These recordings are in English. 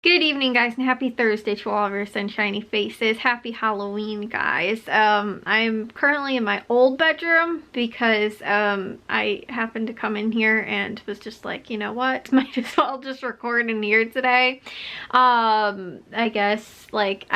Good evening, guys, and happy Thursday to all of your sunshiny faces. Happy Halloween, guys. I'm currently in my old bedroom because I happened to come in here and was just like, you know what, might as well just record in here today. I guess like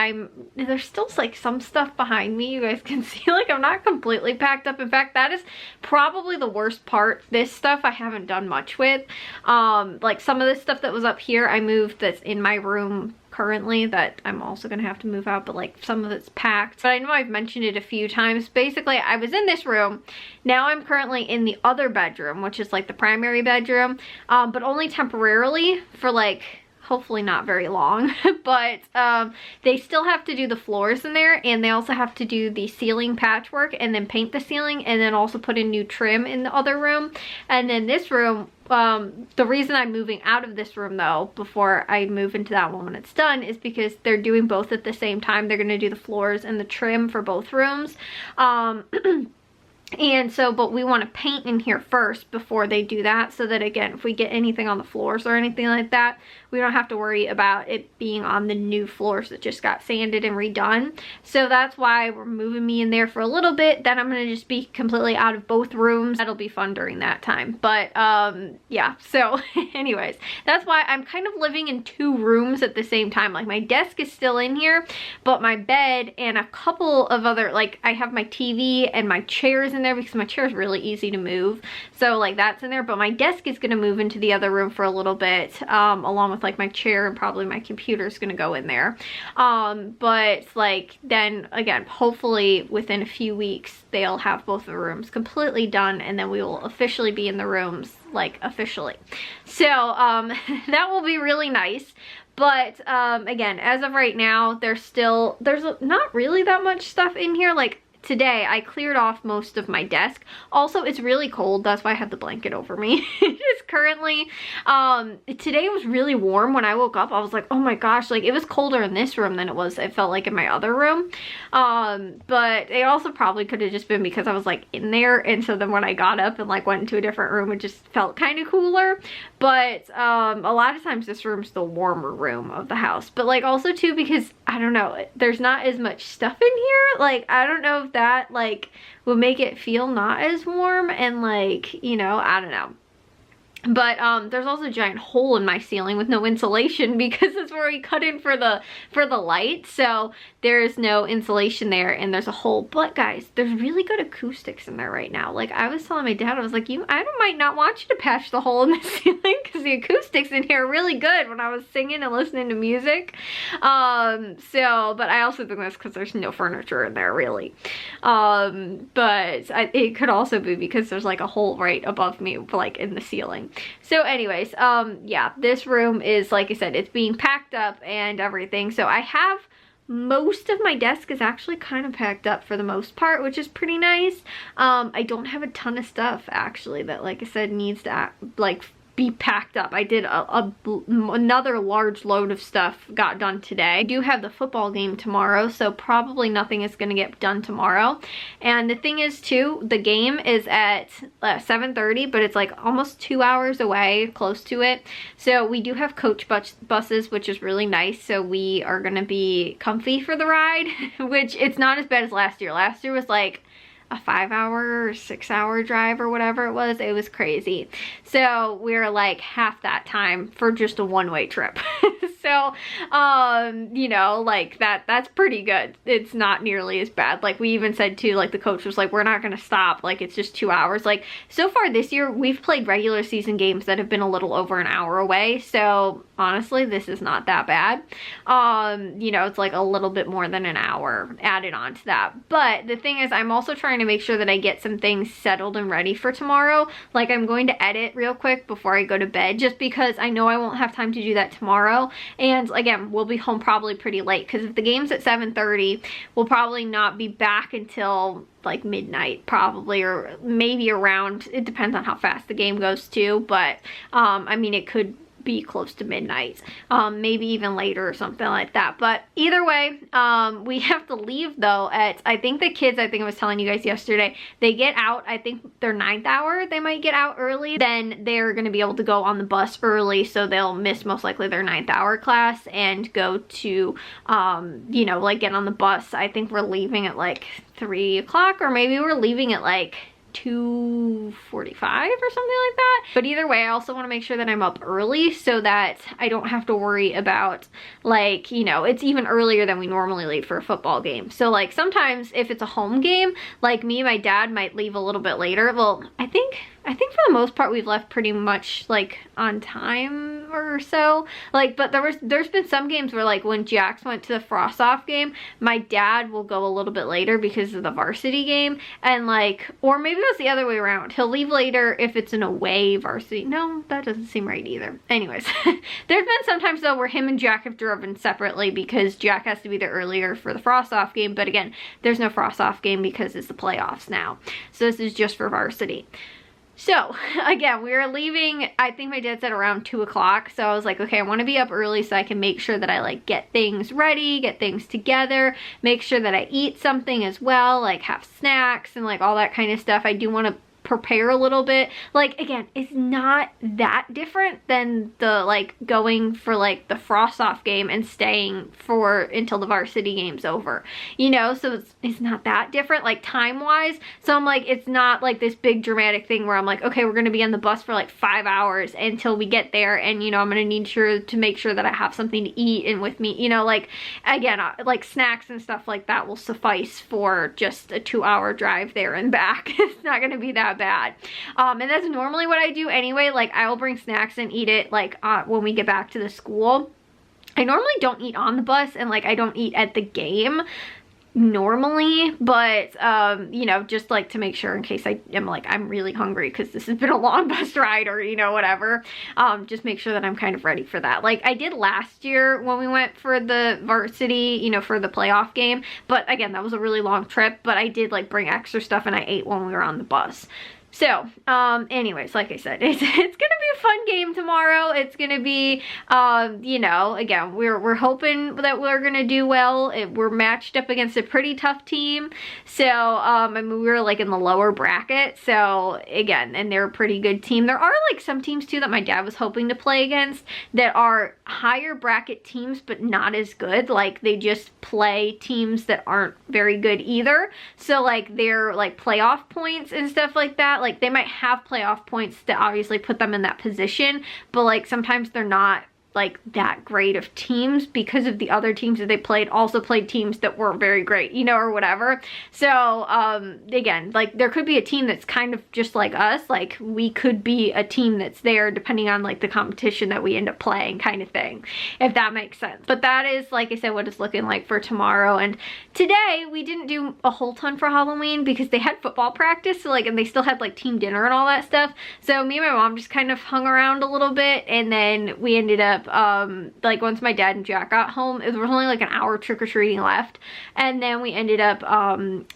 there's still like some stuff behind me. You guys can see like I'm not completely packed up. In fact, that is probably the worst part. This stuff I haven't done much with. Like some of this stuff that was up here I moved that's in my room currently that I'm also gonna have to move out, but like some of it's packed. But I know I've mentioned it a few times. Basically, I was in this room. Now I'm currently in the other bedroom, which is like the primary bedroom, but only temporarily for like hopefully not very long. But they still have to do the floors in there, and they also have to do the ceiling patchwork and then paint the ceiling, and then also put in new trim in the other room. And then this room, the reason I'm moving out of this room though before I move into that one when it's done is because they're doing both at the same time. They're going to do the floors and the trim for both rooms. And so, but we want to paint in here first before they do that, so that again, if we get anything on the floors or anything like that, we don't have to worry about it being on the new floors that just got sanded and redone. So that's why we're moving me in there for a little bit. Then I'm going to just be completely out of both rooms. That'll be fun during that time. But yeah, so anyways, that's why I'm kind of living in two rooms at the same time. Like my desk is still in here, but my bed and a couple of other, like I have my TV and my chairs in there because my chair is really easy to move. So like that's in there, but my desk is going to move into the other room for a little bit, along with like my chair, and probably my computer is going to go in there. But like then again, hopefully within a few weeks they'll have both the rooms completely done, and then we will officially be in the rooms, like officially. So that will be really nice. But again, as of right now, there's not really that much stuff in here. Like today I cleared off most of my desk. Also, it's really cold, that's why I have the blanket over me. It's currently today was really warm. When I woke up I was like, oh my gosh, like it was colder in this room than it felt like in my other room. But it also probably could have just been because I was like in there, and so then when I got up and like went into a different room, it just felt kind of cooler. But a lot of times this room's the warmer room of the house. But like also too, because I don't know, there's not as much stuff in here. Like I don't know if that like would make it feel not as warm, and like, you know, I don't know. But there's also a giant hole in my ceiling with no insulation because that's where we cut in for the light. So there's no insulation there, and there's a hole. But guys, there's really good acoustics in there right now. Like I was telling my dad, I was like, I might not want you to patch the hole in the ceiling because the acoustics in here are really good when I was singing and listening to music. But I also think that's because there's no furniture in there really. But it could also be because there's like a hole right above me, like in the ceiling. So anyways, yeah, this room is, like I said, it's being packed up and everything. So I have most of my desk is actually kind of packed up for the most part, which is pretty nice. I don't have a ton of stuff actually that, like I said, needs to be packed up. I did another large load of stuff got done today. I do have the football game tomorrow, so probably nothing is going to get done tomorrow. And the thing is too, the game is at 7:30, but it's like almost 2 hours away, close to it. So we do have coach buses, which is really nice. So we are going to be comfy for the ride, which it's not as bad as last year. Last year was like a 5-hour or 6-hour drive or whatever it was. It was crazy. So we're like half that time for just a one-way trip. So you know, like that's pretty good. It's not nearly as bad. Like we even said too, like the coach was like, we're not gonna stop, like it's just 2 hours. Like so far this year we've played regular season games that have been a little over an hour away, so honestly this is not that bad. You know, it's like a little bit more than an hour added on to that. But the thing is, I'm also trying to make sure that I get some things settled and ready for tomorrow. Like I'm going to edit real quick before I go to bed, just because I know I won't have time to do that tomorrow. And again, we'll be home probably pretty late, because if the game's at 7:30, we'll probably not be back until like midnight probably, or maybe around, it depends on how fast the game goes too. But I mean, it could be close to midnight, maybe even later or something like that. But either way, we have to leave though at, I think the kids, I think I was telling you guys yesterday, they get out, I think their 9th hour, they might get out early. Then they're going to be able to go on the bus early, so they'll miss most likely their 9th hour class and go to, you know, like get on the bus. I think we're leaving at like 3 o'clock, or maybe we're leaving at like 2:45 or something like that. But either way, I also want to make sure that I'm up early so that I don't have to worry about, like, you know, it's even earlier than we normally leave for a football game. So like sometimes if it's a home game, like me and my dad might leave a little bit later. Well, I think for the most part we've left pretty much like on time or so. Like, but there's been some games where, like, when Jax went to the Frost Off game, my dad will go a little bit later because of the varsity game, and like, or maybe it was the other way around. He'll leave later if it's an away varsity. No, that doesn't seem right either. Anyways, there's been sometimes though where him and Jack have driven separately because Jack has to be there earlier for the Frost Off game, but again, there's no Frost Off game because it's the playoffs now. So this is just for varsity. So again, we were leaving, I think my dad said around 2 o'clock. So I was like, okay, I want to be up early so I can make sure that I like get things ready, get things together, make sure that I eat something as well, like have snacks and like all that kind of stuff. I do want to prepare a little bit. Like, again, it's not that different than the like going for like the Frost Off game and staying for until the varsity game's over, you know. So it's not that different like time wise. So I'm like, it's not like this big dramatic thing where I'm like, okay, we're gonna be on the bus for like 5 hours until we get there, and you know, I'm gonna need to make sure that I have something to eat and with me, you know, like, again, like snacks and stuff like that will suffice for just a 2-hour drive there and back. It's not gonna be that bad. And that's normally what I do anyway. Like, I will bring snacks and eat it like when we get back to the school. I normally don't eat on the bus, and like I don't eat at the game normally, but you know, just like to make sure in case I am like, I'm really hungry because this has been a long bus ride, or you know, whatever, just make sure that I'm kind of ready for that. Like I did last year when we went for the varsity, you know, for the playoff game, but again, that was a really long trip, but I did like bring extra stuff and I ate when we were on the bus. So, anyways, like I said, it's gonna be a fun game tomorrow. It's gonna be, you know, again, we're hoping that we're gonna do well. We're matched up against a pretty tough team. So, I mean, we were like in the lower bracket. So, again, and they're a pretty good team. There are like some teams too that my dad was hoping to play against that are higher bracket teams, but not as good. Like, they just play teams that aren't very good either. So, like, they're like playoff points and stuff like that. Like, they might have playoff points that obviously put them in that position, but like sometimes they're not like that great of teams because of the other teams that they played also played teams that weren't very great, you know, or whatever. So again, like there could be a team that's kind of just like us. Like we could be a team that's there depending on like the competition that we end up playing, kind of thing, if that makes sense. But that is, like I said, what it's looking like for tomorrow. And today we didn't do a whole ton for Halloween because they had football practice, so like, and they still had like team dinner and all that stuff. So me and my mom just kind of hung around a little bit, and then we ended up like once my dad and Jack got home, it was only like an hour trick-or-treating left, and then we ended up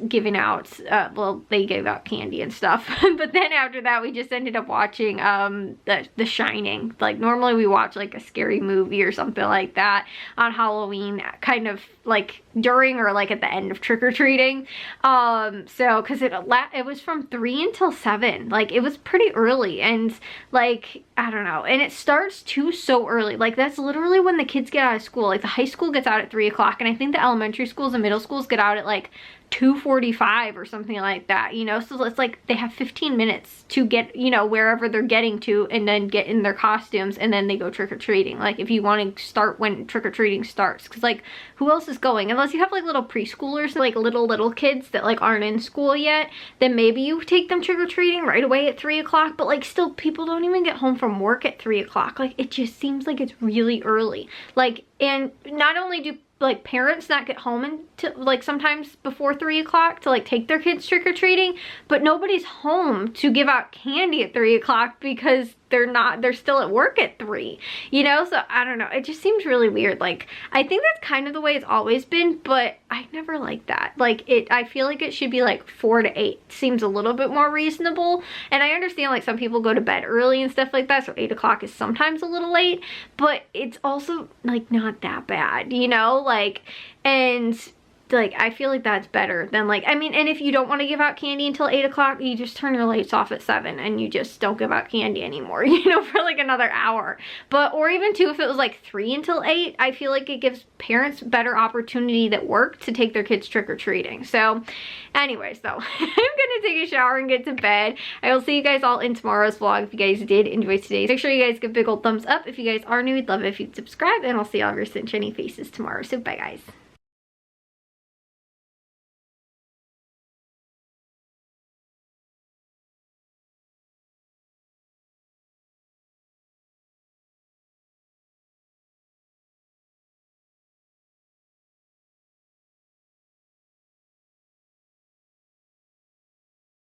giving out well, they gave out candy and stuff. But then after that we just ended up watching the Shining. Like normally we watch like a scary movie or something like that on Halloween, kind of like during or like at the end of trick-or-treating. So because it was from 3 until 7, like it was pretty early, and like I don't know, and it starts too so early. Like that's literally when the kids get out of school. Like the high school gets out at 3 o'clock, and I think the elementary schools and middle schools get out at like 2:45 or something like that, you know. So it's like they have 15 minutes to get, you know, wherever they're getting to, and then get in their costumes, and then they go trick-or-treating. Like if you want to start when trick-or-treating starts, because like who else is going unless you have like little preschoolers, like little kids that like aren't in school yet, then maybe you take them trick-or-treating right away at 3 o'clock. But like still, people don't even get home from work at 3 o'clock. Like it just seems like it's really early. Like, and not only do like parents not get home until like sometimes before 3 o'clock to like take their kids trick-or-treating, but nobody's home to give out candy at 3 o'clock because they're still at work at 3, you know? So I don't know, it just seems really weird. Like, I think that's kind of the way it's always been, but I never liked that. Like, I feel like it should be like 4 to 8 seems a little bit more reasonable. And I understand like some people go to bed early and stuff like that, so 8 o'clock is sometimes a little late, but it's also like not that bad, you know? Like, and like, I feel like that's better than like, I mean, and if you don't want to give out candy until 8 o'clock, you just turn your lights off at 7 and you just don't give out candy anymore, you know, for like another hour. But, or even too, if it was like 3 until 8, I feel like it gives parents better opportunity that work to take their kids trick-or-treating. So anyways, though, I'm gonna take a shower and get to bed. I will see you guys all in tomorrow's vlog. If you guys did enjoy today's, make sure you guys give a big old thumbs up. If you guys are new, we'd love it if you'd subscribe, and I'll see all of your sunshiny faces tomorrow. So bye, guys.